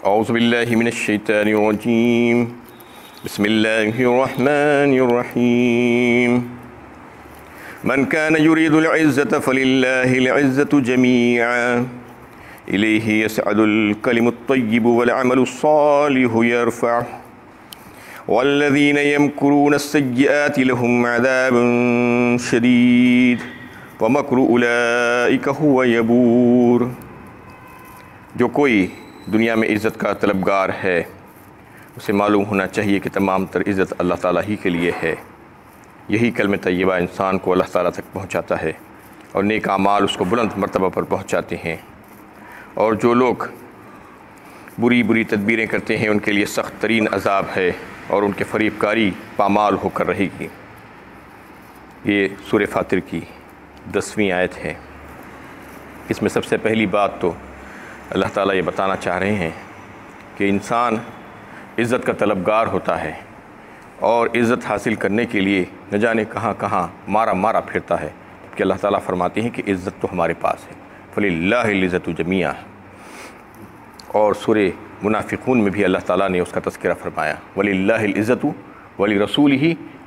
اعوذ باللہ من الشیطان الرجیم بسم اللہ الرحمن الرحیم من كان يريد العزة فلله العزة جميعا إليه يسعد الكلم الطيب والعمل الصالح يرفعه والذين يمكرون السيئات لهم عذاب شديد ومكر أولئك هو يبور۔ جو کوئی دنیا میں عزت کا طلبگار ہے اسے معلوم ہونا چاہیے کہ تمام تر عزت اللہ تعالیٰ ہی کے لیے ہے۔ یہی کلمہ طیبہ انسان کو اللہ تعالیٰ تک پہنچاتا ہے اور نیک اعمال اس کو بلند مرتبہ پر پہنچاتے ہیں، اور جو لوگ بری تدبیریں کرتے ہیں ان کے لیے سخت ترین عذاب ہے اور ان کے فریب کاری پامال ہو کر رہے گی۔ یہ سورہ فاطر کی 10ویں آیت ہے۔ اس میں سب سے پہلی بات تو اللہ تعالیٰ یہ بتانا چاہ رہے ہیں کہ انسان عزت کا طلبگار ہوتا ہے اور عزت حاصل کرنے کے لیے نہ جانے کہاں کہاں مارا پھرتا ہے، کہ اللہ تعالیٰ فرماتے ہیں کہ عزت تو ہمارے پاس ہے، فَلِلَّهِ الْعِزَّةُ جَمِيعًا۔ اور سورہ منافقون میں بھی اللہ تعالیٰ نے اس کا تذکرہ فرمایا، وَلِلَّهِ الْعِزَّةُ وَلِرَسُولِهِ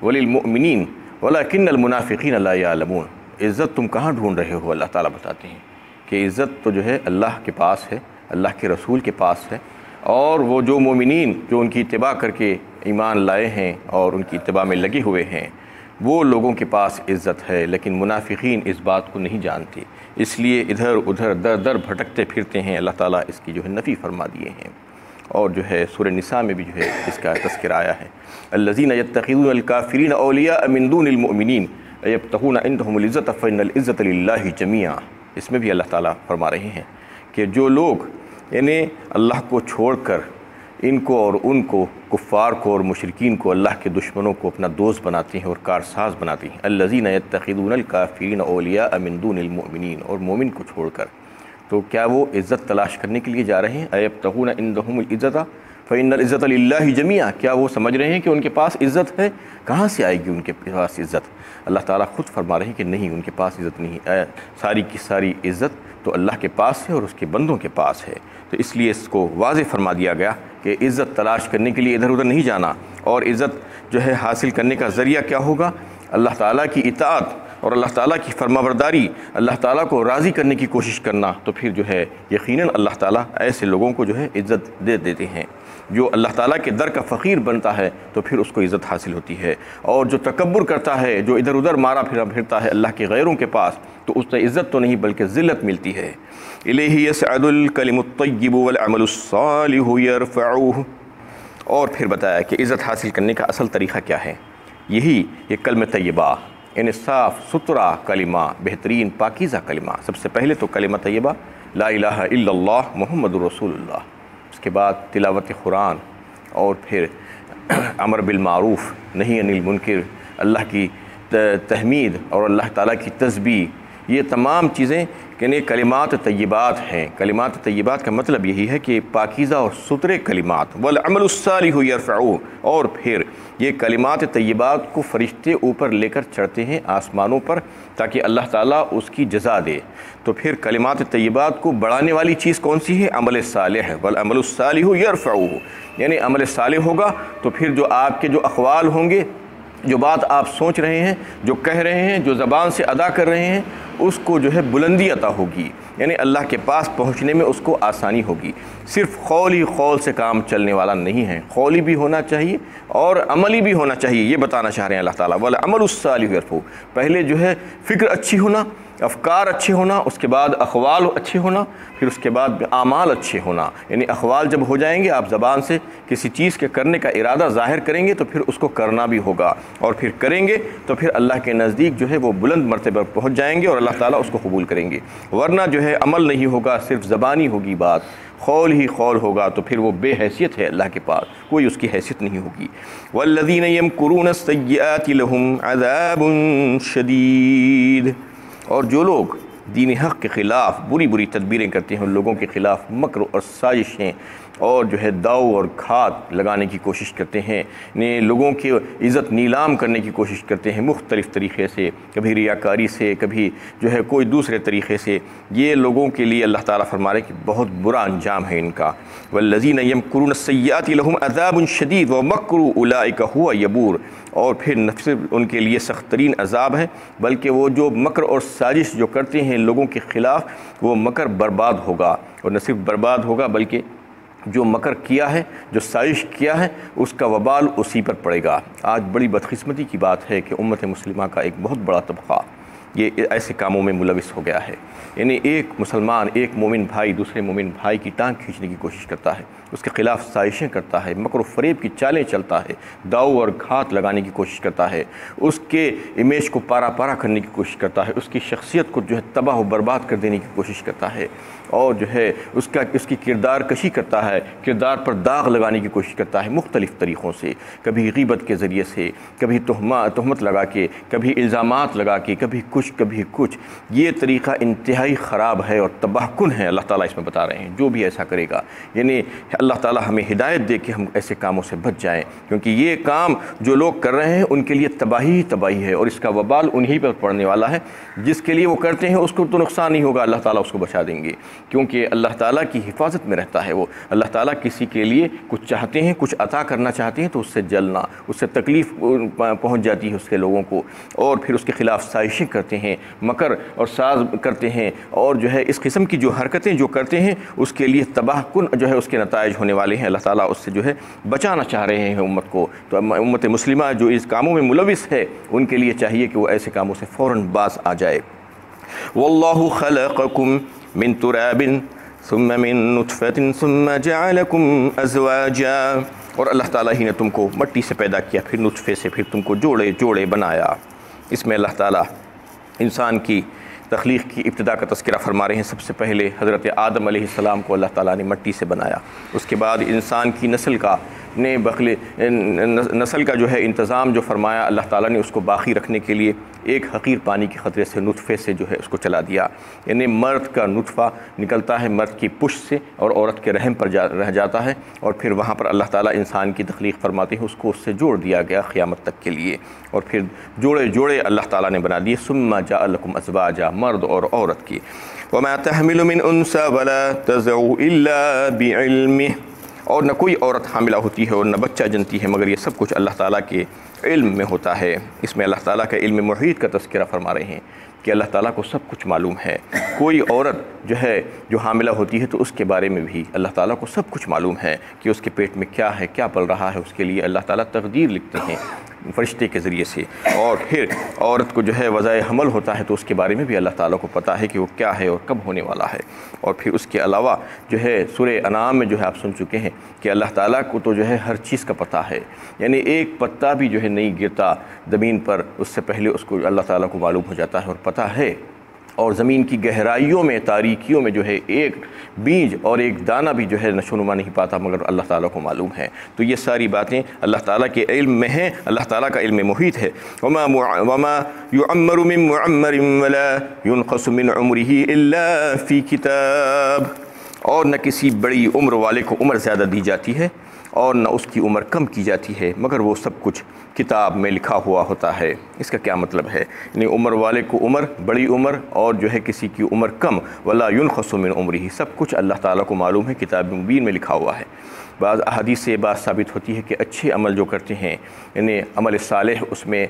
وَلِلْمُؤْمِنِينَ وَلَكِنَّ الْمُنَافِقِينَ لَا يَعْلَمُونَ۔ عزت تم کہاں ڈھونڈ رہے ہو؟ اللہ تعالیٰ بتاتے ہیں کہ عزت تو جو ہے اللہ کے پاس ہے، اللہ کے رسول کے پاس ہے، اور وہ جو مومنین جو ان کی اتباع کر کے ایمان لائے ہیں اور ان کی اتباع میں لگے ہوئے ہیں وہ لوگوں کے پاس عزت ہے، لیکن منافقین اس بات کو نہیں جانتے، اس لیے ادھر ادھر در در بھٹکتے پھرتے ہیں۔ اللہ تعالیٰ اس کی جو ہے نفی فرما دیے ہیں، اور جو ہے سورہ نساء میں بھی جو ہے اس کا تذکرہ آیا ہے، الذین یتخذون الکافرین اولیاء من دون المؤمنین ایبتغون عندهم العزۃ فإن العزۃ للہ جمیعا۔ اس میں بھی اللہ تعالیٰ فرما رہے ہیں کہ جو لوگ یعنی اللہ کو چھوڑ کر ان کو اور ان کو، کفار کو اور مشرکین کو، اللہ کے دشمنوں کو اپنا دوست بناتے ہیں اور کارساز بناتے ہیں، الذین یتخذون الکافرین اولیاء من دون المؤمنین، اور مومن کو چھوڑ کر، تو کیا وہ عزت تلاش کرنے کے لیے جا رہے ہیں؟ ایبتغون عندهم العزۃ فإن العزۃ للہ جمیعا۔ کیا وہ سمجھ رہے ہیں کہ ان کے پاس عزت ہے؟ کہاں سے آئے گی ان کے پاس عزت؟ اللہ تعالیٰ خود فرما رہے ہیں کہ نہیں، ان کے پاس عزت نہیں، ساری کی ساری عزت تو اللہ کے پاس ہے اور اس کے بندوں کے پاس ہے۔ تو اس لیے اس کو واضح فرما دیا گیا کہ عزت تلاش کرنے کے لیے ادھر ادھر نہیں جانا، اور عزت جو ہے حاصل کرنے کا ذریعہ کیا ہوگا؟ اللہ تعالیٰ کی اطاعت اور اللہ تعالیٰ کی فرمانبرداری، اللہ تعالیٰ کو راضی کرنے کی کوشش کرنا، تو پھر جو ہے یقیناً اللہ تعالیٰ ایسے لوگوں کو جو ہے عزت دے دیتے ہیں۔ جو اللہ تعالیٰ کے در کا فقیر بنتا ہے تو پھر اس کو عزت حاصل ہوتی ہے، اور جو تکبر کرتا ہے، جو ادھر ادھر مارا پھرتا ہے اللہ کے غیروں کے پاس، تو اس سے عزت تو نہیں بلکہ ذلت ملتی ہے۔ الیہ یصعد الکلم الطیب والعمل الصالح یرفعہ۔ اور پھر بتایا کہ عزت حاصل کرنے کا اصل طریقہ کیا ہے؟ یہی یہ کلمہ طیبہ، یعنی صاف ستھرا کلمہ، بہترین پاکیزہ کلمہ۔ سب سے پہلے تو کلمہ طیبہ لا الہ الا اللہ محمد رسول اللہ، اس کے بعد تلاوت قرآن، اور پھر امر بالمعروف نہی عن المنکر، اللہ کی تحمید اور اللہ تعالیٰ کی تسبیح، یہ تمام چیزیں یعنی کلمات طیبات ہیں۔ کلمات طیبات کا مطلب یہی ہے کہ پاکیزہ اور ستھرے کلمات، والعمل الصالح یرفعہ، اور پھر یہ کلمات طیبات کو فرشتے اوپر لے کر چڑھتے ہیں آسمانوں پر تاکہ اللہ تعالیٰ اس کی جزا دے۔ تو پھر کلمات طیبات کو بڑھانے والی چیز کون سی ہے؟ عمل صالح، والعمل الصالح یرفعہ، یعنی عمل صالح ہوگا تو پھر جو آپ کے جو اقوال ہوں گے، جو بات آپ سوچ رہے ہیں، جو کہہ رہے ہیں، جو زبان سے ادا کر رہے ہیں، اس کو جو ہے بلندی عطا ہوگی، یعنی اللہ کے پاس پہنچنے میں اس کو آسانی ہوگی۔ صرف قول ہی قول سے کام چلنے والا نہیں ہے، قولی بھی ہونا چاہیے اور عملی بھی ہونا چاہیے، یہ بتانا چاہ رہے ہیں اللہ تعالیٰ۔ والعمل الصالح یرفعہ، پہلے جو ہے فکر اچھی ہونا، افکار اچھے ہونا، اس کے بعد اقوال اچھے ہونا، پھر اس کے بعد اعمال اچھے ہونا، یعنی اقوال جب ہو جائیں گے، آپ زبان سے کسی چیز کے کرنے کا ارادہ ظاہر کریں گے تو پھر اس کو کرنا بھی ہوگا، اور پھر کریں گے تو پھر اللہ کے نزدیک جو ہے وہ بلند مرتبہ پہنچ جائیں گے اور اللہ تعالیٰ اس کو قبول کریں گے۔ ورنہ جو ہے عمل نہیں ہوگا، صرف زبانی ہوگی بات، قول ہی قول ہوگا، تو پھر وہ بے حیثیت ہے اللہ کے پاس، کوئی اس کی حیثیت نہیں ہوگی۔ والذین یمکرون السیئات لہم عذاب شدید، اور جو لوگ دین حق کے خلاف بری تدبیریں کرتے ہیں، ان لوگوں کے خلاف مکر اور سازشیں اور جو ہے داؤ اور گھات لگانے کی کوشش کرتے ہیں، لوگوں کی عزت نیلام کرنے کی کوشش کرتے ہیں مختلف طریقے سے، کبھی ریاکاری سے، کبھی جو ہے کوئی دوسرے طریقے سے۔ یہ لوگوں کے لیے اللہ تعالیٰ فرما رہے کہ بہت برا انجام ہے ان کا۔ والذین یمکرون السیئات لہم عذاب شدید ومکر اولئک ھو یبور، اور پھر نہ صرف ان کے لیے سخت ترین عذاب ہے بلکہ وہ جو مکر اور سازش جو کرتے ہیں لوگوں کے خلاف، وہ مکر برباد ہوگا، اور نہ صرف برباد ہوگا بلکہ جو مکر کیا ہے، جو سازش کیا ہے، اس کا وبال اسی پر پڑے گا۔ آج بڑی بدقسمتی کی بات ہے کہ امت مسلمہ کا ایک بہت بڑا طبقہ یہ ایسے کاموں میں ملوث ہو گیا ہے۔ یعنی ایک مسلمان، ایک مومن بھائی دوسرے مومن بھائی کی ٹانگ کھینچنے کی کوشش کرتا ہے، اس کے خلاف سازشیں کرتا ہے، مکر و فریب کی چالیں چلتا ہے، داؤ اور گھات لگانے کی کوشش کرتا ہے، اس کے امیج کو پارا پارا کرنے کی کوشش کرتا ہے، اس کی شخصیت کو جو ہے تباہ و برباد کر دینے کی کوشش کرتا ہے، اور جو ہے اس کی کردار کشی کرتا ہے، کردار پر داغ لگانے کی کوشش کرتا ہے مختلف طریقوں سے، کبھی غیبت کے ذریعے سے، کبھی تہمت لگا کے، کبھی الزامات لگا کے، کبھی کچھ۔ یہ طریقہ انتہائی خراب ہے اور تباہ کن ہے، اللہ تعالیٰ اس میں بتا رہے ہیں۔ جو بھی ایسا کرے گا، یعنی اللہ تعالیٰ ہمیں ہدایت دے کہ ہم ایسے کاموں سے بچ جائیں، کیونکہ یہ کام جو لوگ کر رہے ہیں ان کے لیے تباہی ہے، اور اس کا وبال انہی پر پڑنے والا ہے۔ جس کے لیے وہ کرتے ہیں اس کو تو نقصان نہیں ہوگا، اللہ تعالیٰ اس کو بچا دیں گے، کیونکہ اللہ تعالیٰ کی حفاظت میں رہتا ہے وہ۔ اللہ تعالیٰ کسی کے لیے کچھ چاہتے ہیں، کچھ عطا کرنا چاہتے ہیں تو اس سے جلنا، اس سے تکلیف پہنچ جاتی ہے اس کے لوگوں کو، اور پھر اس کے خلاف سازشیں کرتے ہیں، مکر اور ساز کرتے ہیں، اور جو ہے اس قسم کی جو حرکتیں جو کرتے ہیں اس کے لیے تباہ کن جو ہے اس کے نتائج ہونے والے ہیں۔ اللہ تعالیٰ اس سے جو ہے بچانا چاہ رہے ہیں امت کو۔ تو امت مسلمہ جو اس کاموں میں ملوث ہے ان کے لیے چاہیے کہ وہ ایسے کاموں سے فوراً باز آ جائے۔ واللہ خلقکم من تراب ثم من نطفة ثم جعلکم ازواجا، اور اللہ تعالیٰ ہی نے تم کو مٹی سے پیدا کیا، پھر نطفے سے، پھر تم کو جوڑے بنایا۔ اس میں اللہ تعالیٰ انسان کی تخلیق کی ابتدا کا تذکرہ فرما رہے ہیں۔ سب سے پہلے حضرت آدم علیہ السلام کو اللہ تعالیٰ نے مٹی سے بنایا، اس کے بعد انسان کی نسل کا جو ہے انتظام جو فرمایا اللہ تعالیٰ نے، اس کو باقی رکھنے کے لیے ایک حقیر پانی کے خطرے سے نطفے سے جو ہے اس کو چلا دیا۔ یعنی مرد کا نطفہ نکلتا ہے مرد کی پشت سے اور عورت کے رحم پر رہ جاتا ہے، اور پھر وہاں پر اللہ تعالیٰ انسان کی تخلیق فرماتے ہیں، اس کو اس سے جوڑ دیا گیا قیامت تک کے لیے، اور پھر جوڑے اللہ تعالیٰ نے بنا دیے۔ ثم جعل لکم ازواجا، مرد اور عورت کی۔ وما تحمل من انثى ولا تضع الا بعلمه، اور نہ کوئی عورت حاملہ ہوتی ہے اور نہ بچہ جنتی ہے مگر یہ سب کچھ اللہ تعالیٰ کے علم میں ہوتا ہے۔ اس میں اللہ تعالیٰ کا علم محیط کا تذکرہ فرما رہے ہیں کہ اللہ تعالیٰ کو سب کچھ معلوم ہے۔ کوئی عورت جو حاملہ ہوتی ہے تو اس کے بارے میں بھی اللہ تعالیٰ کو سب کچھ معلوم ہے کہ اس کے پیٹ میں کیا ہے، کیا پل رہا ہے، اس کے لیے اللہ تعالیٰ تقدیر لکھتے ہیں فرشتے کے ذریعے سے۔ اور پھر عورت کو جو ہے وضع حمل ہوتا ہے تو اس کے بارے میں بھی اللہ تعالیٰ کو پتہ ہے کہ وہ کیا ہے اور کب ہونے والا ہے۔ اور پھر اس کے علاوہ جو ہے سورہ انعام میں جو ہے آپ سن چکے ہیں کہ اللہ تعالیٰ کو تو جو ہے ہر چیز کا پتہ ہے، یعنی ایک پتا بھی جو ہے نہیں گرتا زمین پر، اس سے پہلے اس کو اللہ تعالیٰ کو معلوم ہو جاتا ہے اور پتہ ہے۔ اور زمین کی گہرائیوں میں، تاریکیوں میں جو ہے ایک بیج اور ایک دانہ بھی جو ہے نشو نما نہیں پاتا مگر اللہ تعالیٰ کو معلوم ہے۔ تو یہ ساری باتیں اللہ تعالیٰ کے علم میں ہیں، اللہ تعالیٰ کا علم محیط ہے۔ وما يعمر من معمر ولا ينقص من عمره الا في کتاب، اور نہ کسی بڑی عمر والے کو عمر زیادہ دی جاتی ہے اور نہ اس کی عمر کم کی جاتی ہے مگر وہ سب کچھ کتاب میں لکھا ہوا ہوتا ہے۔ اس کا کیا مطلب ہے؟ یعنی عمر والے کو عمر، بڑی عمر، اور جو ہے کسی کی عمر کم، ولا ينقص من عمره، سب کچھ اللہ تعالیٰ کو معلوم ہے، کتاب مبین میں لکھا ہوا ہے۔ بعض احادیث سے یہ بات ثابت ہوتی ہے کہ اچھے عمل جو کرتے ہیں، یعنی عمل صالح، اس میں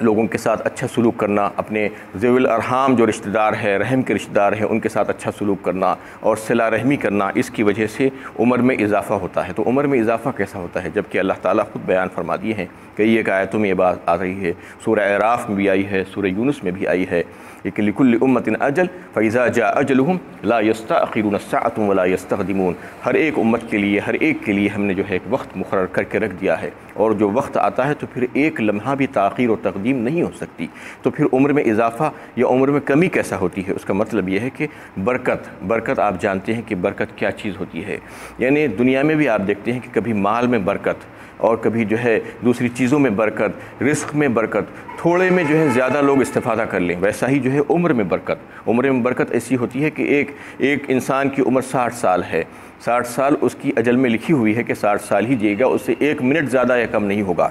لوگوں کے ساتھ اچھا سلوک کرنا، اپنے ذوی الارحام جو رشتہ دار ہے، رحم کے رشتہ دار ہیں، ان کے ساتھ اچھا سلوک کرنا اور صلہ رحمی کرنا، اس کی وجہ سے عمر میں اضافہ ہوتا ہے۔ تو عمر میں اضافہ کیسا ہوتا ہے؟ جبکہ اللہ تعالیٰ خود بیان فرما دیے ہیں، کئی ایک آیتوں میں یہ بات آ رہی ہے، سورہ اعراف میں بھی آئی ہے، سورہ یونس میں بھی آئی ہے کہ لِكُلِّ أُمَّةٍ أَجَلٌ فَإِذَا جَاءَ أَجَلُهُمْ لَا يَسْتَأْخِرُونَ سَاعَةً وَلَا يَسْتَقْدِمُونَ، ہر ایک امت کے لیے، ہر ایک کے لیے ہم نے جو ہے ایک وقت مقرر کر کے رکھ دیا ہے، اور جو وقت آتا ہے تو پھر ایک لمحہ بھی تاخیر و تقدیم نہیں ہو سکتی۔ تو پھر عمر میں اضافہ یا عمر میں کمی کیسا ہوتی ہے؟ اس کا مطلب یہ ہے کہ برکت آپ جانتے ہیں کہ برکت کیا چیز ہوتی ہے۔ یعنی دنیا میں بھی آپ دیکھتے ہیں کہ کبھی مال میں برکت، اور کبھی جو ہے دوسری چیزوں میں برکت، رزق میں برکت، تھوڑے میں جو ہے زیادہ لوگ استفادہ کر لیں، ویسا ہی جو ہے عمر میں برکت ایسی ہوتی ہے کہ ایک انسان کی عمر 60 سال ہے، 60 سال اس کی اجل میں لکھی ہوئی ہے کہ 60 سال ہی جیے گا، اس سے 1 منٹ زیادہ یا کم نہیں ہوگا،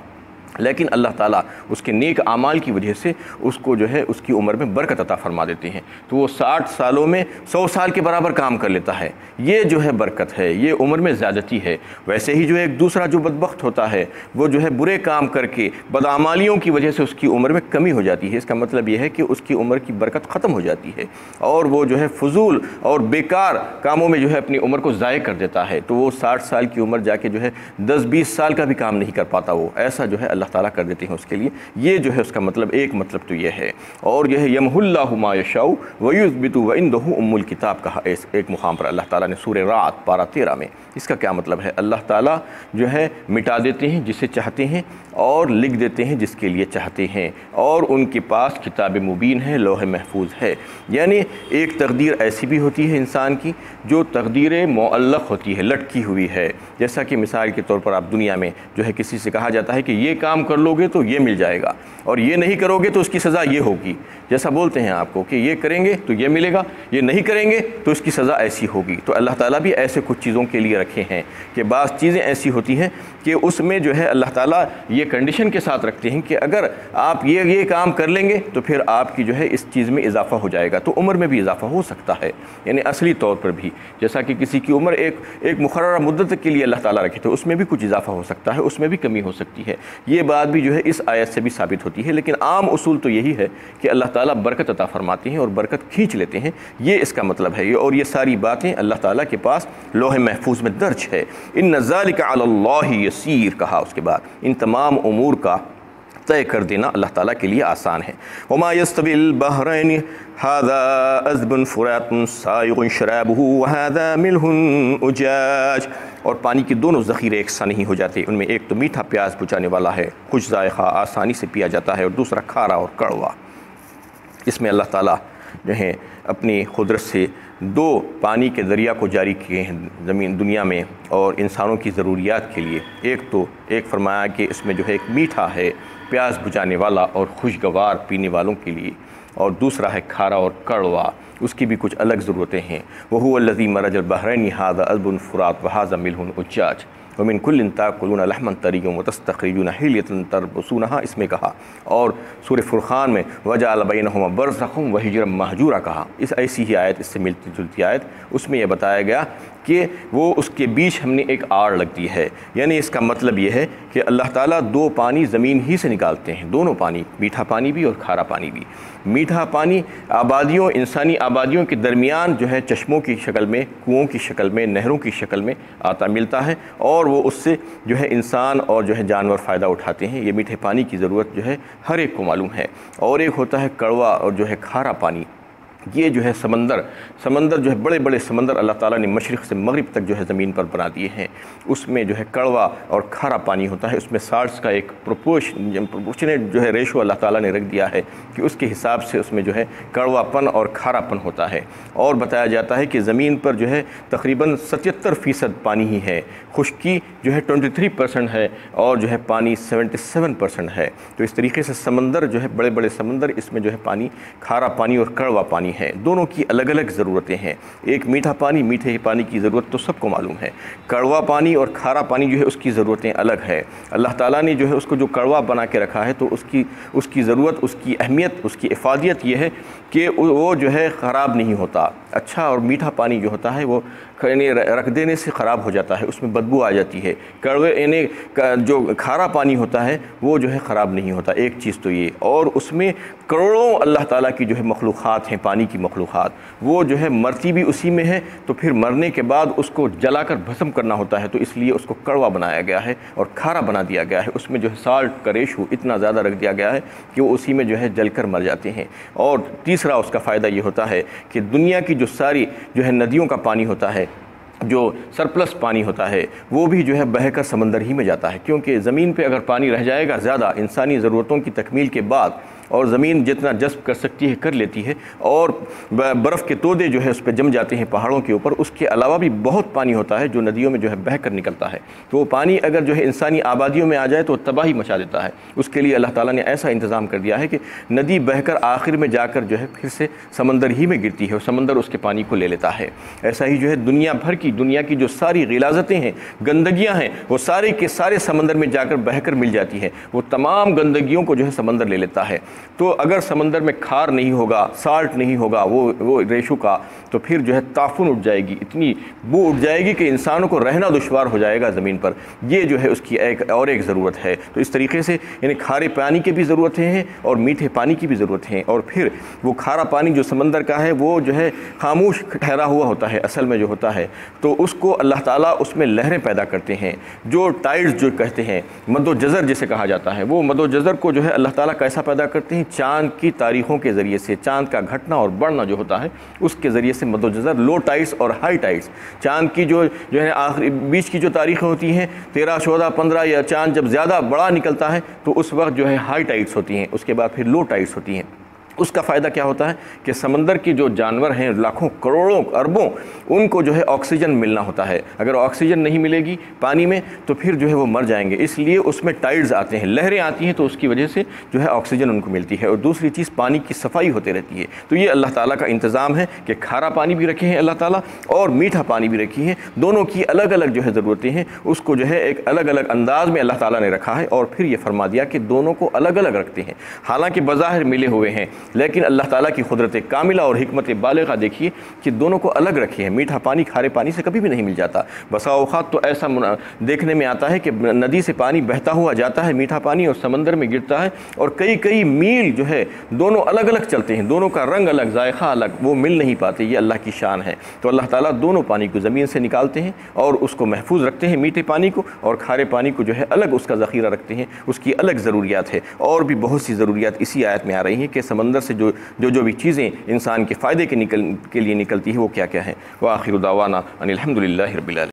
لیکن اللہ تعالیٰ اس کے نیک اعمال کی وجہ سے اس کو جو ہے اس کی عمر میں برکت عطا فرما دیتے ہیں، تو وہ 60 سالوں میں 100 سال کے برابر کام کر لیتا ہے، یہ جو ہے برکت ہے، یہ عمر میں زیادتی ہے۔ ویسے ہی جو ہے ایک دوسرا جو بدبخت ہوتا ہے وہ جو ہے برے کام کر کے بدعمالیوں کی وجہ سے اس کی عمر میں کمی ہو جاتی ہے، اس کا مطلب یہ ہے کہ اس کی عمر کی برکت ختم ہو جاتی ہے اور وہ جو ہے فضول اور بیکار کاموں میں جو ہے اپنی عمر کو ضائع کر دیتا ہے، تو وہ 60 سال کی عمر جا کے جو ہے 10-20 سال کا بھی کام نہیں کر پاتا، وہ ایسا جو ہے اللہ تعالیٰ کر دیتے ہیں اس کے لیے، یہ جو ہے اس کا مطلب ایک مطلب تو یہ ہے۔ اور یہ ہے یمحو اللہ ما یشاء ویثبت وعندہ ام الکتاب کہا ایک مقام پر اللہ تعالیٰ نے سورہ رعد پارہ 13 میں، اس کا کیا مطلب ہے؟ اللہ تعالیٰ جو ہے مٹا دیتے ہیں جسے چاہتے ہیں اور لکھ دیتے ہیں جس کے لیے چاہتے ہیں، اور ان کے پاس کتاب مبین ہے، لوح محفوظ ہے، یعنی ایک تقدیر ایسی بھی ہوتی ہے انسان کی جو تقدیر معلق ہوتی ہے، لٹکی ہوئی ہے، جیسا کہ مثال کے طور پر آپ دنیا میں جو ہے کسی سے کہا جاتا ہے کہ یہ کام کر لو گے تو یہ مل جائے گا اور یہ نہیں کرو گے تو اس کی سزا یہ ہوگی، جیسا بولتے ہیں آپ کو کہ یہ کریں گے تو یہ ملے گا، یہ نہیں کریں گے تو اس کی سزا ایسی ہوگی، تو اللہ تعالیٰ بھی ایسے کچھ چیزوں کے لیے رکھے ہیں کہ بعض چیزیں ایسی ہوتی ہیں کہ اس میں جو ہے اللہ تعالیٰ یہ کنڈیشن کے ساتھ رکھتے ہیں کہ اگر آپ یہ کام کر لیں گے تو پھر آپ کی جو ہے اس چیز میں اضافہ ہو جائے گا، تو عمر میں بھی اضافہ ہو سکتا ہے، یعنی اصلی طور پر بھی جیسا کہ کسی کی عمر ایک مقررہ مدت کے لیے اللہ تعالیٰ رکھے تو اس میں بھی کچھ اضافہ ہو سکتا ہے، اس میں بھی کمی ہو سکتی ہے، یہ بات بھی جو ہے اس آیت سے بھی ثابت ہوتی ہے، لیکن عام اصول تو یہی ہے کہ اللہ تعالیٰ برکت عطا فرماتے ہیں اور برکت کھینچ لیتے ہیں، یہ اس کا مطلب ہے، اور یہ ساری باتیں اللہ تعالیٰ کے پاس لوح محفوظ میں درج ہے۔ ان ذالک علی اللہ یسیر کہا اس کے بعد، ان تمام امور کا طے کر دینا اللہ تعالیٰ کے لیے آسان ہے۔ وما يستوي البحرين هذا عذب فرات سائغ شرابه وهذا ملح اجاج، اور پانی کے دونوں ذخیرے یکساں نہیں ہو جاتے، ان میں ایک تو میٹھا پیاس بجانے والا ہے، خوش ذائقہ آسانی سے پیا جاتا ہے، اور دوسرا کھارا اور کڑوا۔ اس میں اللہ تعالیٰ جو ہے اپنی قدرت سے 2 پانی کے دریا کو جاری کیے ہیں دنیا میں اور انسانوں کی ضروریات کے لیے، ایک فرمایا کہ اس میں جو ہے ایک میٹھا ہے پیاس بجانے والا اور خوشگوار پینے والوں کے لیے، اور دوسرا ہے کھارا اور کڑوا، اس کی بھی کچھ الگ ضرورتیں ہیں۔ وَهُوَ الَّذِي مَرَجَ الْبَحْرَيْنِ هَذَا عَذْبٌ فُرَاتٌ وَهَذَا مِلْحٌ أُجَّاجٌ وَمِن كُلٍّ تَأْكُلُونَ لَحْمًا طَرِيًّا وَتَسْتَخْرِجُونَ حِلْيَةً تَلْبَسُونَهَا، اس میں کہا، اور سورہ فرقان میں وَجَعَلَ بَيْنَهُمَا بَرْزَخًا وَحِجْرًا مَّحْجُورًا کہا، اس ایسی ہی آیت، اس سے ملتی جلتی آیت، اس میں یہ بتایا گیا کہ وہ اس کے بیچ ہم نے ایک آڑ لگ دی ہے، یعنی اس کا مطلب یہ ہے کہ اللہ تعالیٰ 2 پانی زمین ہی سے نکالتے ہیں، دونوں پانی، میٹھا پانی بھی اور کھارا پانی بھی۔ میٹھا پانی آبادیوں، انسانی آبادیوں کے درمیان جو ہے چشموں کی شکل میں، کنوؤں کی شکل میں، نہروں کی شکل میں آتا ملتا ہے، اور وہ اس سے جو ہے انسان اور جو ہے جانور فائدہ اٹھاتے ہیں، یہ میٹھے پانی کی ضرورت جو ہے ہر ایک کو معلوم ہے۔ اور ایک ہوتا ہے کڑوا اور جو ہے کھارا پانی، یہ جو ہے سمندر جو ہے بڑے بڑے سمندر اللہ تعالیٰ نے مشرق سے مغرب تک جو ہے زمین پر بنا دیے ہیں، اس میں جو ہے کڑوا اور کھارا پانی ہوتا ہے، اس میں سالٹس کا ایک پروپورشنیٹ جو ہے ریشو اللہ تعالیٰ نے رکھ دیا ہے کہ اس کے حساب سے اس میں جو ہے کڑوا پن اور کھارا پن ہوتا ہے، اور بتایا جاتا ہے کہ زمین پر جو ہے تقریباً 77% پانی ہی ہے، خشکی جو ہے 23% ہے، اور جو ہے پانی 77% ہے، تو اس طریقے سے سمندر جو ہے بڑے بڑے سمندر، اس میں جو ہے پانی کھارا پانی اور کڑوا پانی ہے، دونوں کی الگ الگ ضرورتیں ہیں۔ ایک میٹھا پانی، میٹھے پانی کی ضرورت تو سب کو معلوم ہے، کڑوا پانی اور کھارا پانی جو ہے اس کی ضرورتیں الگ ہے۔ اللہ تعالیٰ نے جو ہے اس کو جو کڑوا بنا کے رکھا ہے تو اس کی ضرورت، اس کی اہمیت، اس کی افادیت یہ ہے کہ وہ جو ہے خراب نہیں ہوتا، اچھا، اور میٹھا پانی جو ہوتا ہے وہ رکھ دینے سے خراب ہو جاتا ہے، اس میں بدبو آ جاتی ہے، کڑوے یعنی جو کھارا پانی ہوتا ہے وہ جو ہے خراب نہیں ہوتا، ایک چیز تو یہ، اور اس میں کروڑوں اللہ تعالیٰ کی جو ہے مخلوقات ہیں، پانی کی مخلوقات، وہ جو ہے مرتی بھی اسی میں ہے، تو پھر مرنے کے بعد اس کو جلا کر بھسم کرنا ہوتا ہے، تو اس لیے اس کو کڑوا بنایا گیا ہے اور کھارا بنا دیا گیا ہے، اس میں جو ہے سالٹ کا ریشو اتنا زیادہ رکھ دیا گیا ہے کہ وہ اسی میں جو ہے جل کر مر جاتے ہیں۔ اور تیسرا اس کا فائدہ یہ ہوتا ہے کہ دنیا کی جو ساری جو ہے ندیوں کا پانی ہوتا ہے، جو سرپلس پانی ہوتا ہے، وہ بھی جو ہے بہہ کر سمندر ہی میں جاتا ہے، کیونکہ زمین پہ اگر پانی رہ جائے گا زیادہ انسانی ضرورتوں کی تکمیل کے بعد اور زمین جتنا جذب کر سکتی ہے کر لیتی ہے، اور برف کے تودے جو ہے اس پہ جم جاتے ہیں پہاڑوں کے اوپر۔ اس کے علاوہ بھی بہت پانی ہوتا ہے جو ندیوں میں جو ہے بہہ کر نکلتا ہے، تو وہ پانی اگر جو ہے انسانی آبادیوں میں آ جائے تو تباہی مچا دیتا ہے۔ اس کے لیے اللہ تعالیٰ نے ایسا انتظام کر دیا ہے کہ ندی بہہ کر آخر میں جا کر جو ہے پھر سے سمندر ہی میں گرتی ہے، اور سمندر اس کے پانی کو لے لیتا ہے۔ ایسا ہی جو ہے دنیا کی جو ساری غلاظتیں ہیں، گندگیاں ہیں، وہ سارے کے سارے سمندر میں جا کر بہہ کر مل جاتی ہیں، وہ تمام گندگیوں کو جو ہے سمندر لے لیتا ہے۔ تو اگر سمندر میں کھار نہیں ہوگا، سالٹ نہیں ہوگا وہ ریشو کا، تو پھر جو ہے تعفن اٹھ جائے گی، اتنی بو اٹھ جائے گی کہ انسانوں کو رہنا دشوار ہو جائے گا زمین پر۔ یہ جو ہے اس کی ایک ضرورت ہے۔ تو اس طریقے سے یعنی کھارے پانی کی بھی ضرورتیں ہیں اور میٹھے پانی کی بھی ضرورت ہیں، اور پھر وہ کھارا پانی جو سمندر کا ہے وہ جو ہے خاموش ٹھہرا ہوا ہوتا ہے اصل میں جو ہوتا ہے، تو اس کو اللہ تعالیٰ اس میں لہریں پیدا کرتے ہیں، جو ٹائڈز جو کہتے ہیں، مد و جزر جسے کہا جاتا ہے، وہ مد و جزر کو جو ہے اللہ تعالیٰ کیسا پیدا کرتے ہیں؟ چاند کی تاریخوں کے ذریعے سے، چاند کا گھٹنا اور بڑھنا جو ہوتا ہے اس کے ذریعے سے مد و جزر، لو ٹائڈز اور ہائی ٹائڈز، چاند کی جو ہے آخری بیچ کی جو تاریخیں ہوتی ہیں 13، 14، 15، یا چاند جب زیادہ بڑا نکلتا ہے تو اس وقت جو ہے ہائی ٹائڈز ہوتی ہیں، اس کے بعد پھر لو ٹائڈز ہوتی ہیں۔ اس کا فائدہ کیا ہوتا ہے کہ سمندر کے جو جانور ہیں لاکھوں کروڑوں اربوں، ان کو جو ہے آکسیجن ملنا ہوتا ہے۔ اگر آکسیجن نہیں ملے گی پانی میں تو پھر جو ہے وہ مر جائیں گے، اس لیے اس میں ٹائڈز آتے ہیں، لہریں آتی ہیں، تو اس کی وجہ سے جو ہے آکسیجن ان کو ملتی ہے۔ اور دوسری چیز پانی کی صفائی ہوتے رہتی ہے۔ تو یہ اللہ تعالیٰ کا انتظام ہے کہ کھارا پانی بھی رکھے ہیں اللہ تعالیٰ اور میٹھا پانی بھی رکھی ہیں، دونوں کی الگ الگ جو ہے ضرورتیں ہیں، اس کو جو ہے ایک الگ الگ انداز میں اللہ تعالیٰ نے رکھا ہے، اور پھر یہ فرما دیا کہ دونوں کو الگ الگ رکھتے ہیں، حالانکہ بظاہر ملے ہوئے ہیں، لیکن اللہ تعالیٰ کی قدرت کاملہ اور حکمت بالغہ دیکھیے کہ دونوں کو الگ رکھے ہیں۔ میٹھا پانی کھارے پانی سے کبھی بھی نہیں مل جاتا۔ بسا اوقات تو ایسا دیکھنے میں آتا ہے کہ ندی سے پانی بہتا ہوا جاتا ہے میٹھا پانی، اور سمندر میں گرتا ہے، اور کئی میل جو ہے دونوں الگ الگ چلتے ہیں، دونوں کا رنگ الگ، ذائقہ الگ، وہ مل نہیں پاتے۔ یہ اللہ کی شان ہے۔ تو اللہ تعالیٰ دونوں پانی کو زمین سے نکالتے ہیں اور اس کو محفوظ رکھتے ہیں، میٹھے پانی کو، اور کھارے پانی کو جو ہے الگ اس کا ذخیرہ رکھتے ہیں، اس کی الگ ضروریات ہے۔ اور بھی بہت سی ضروریات اسی آیت میں آ رہی ہیں کہ سمندر سے جو بھی چیزیں انسان کے فائدے کے لیے نکلتی ہیں وہ کیا کیا ہیں۔ وآخر دعوانا ان الحمد للہ رب العالمین۔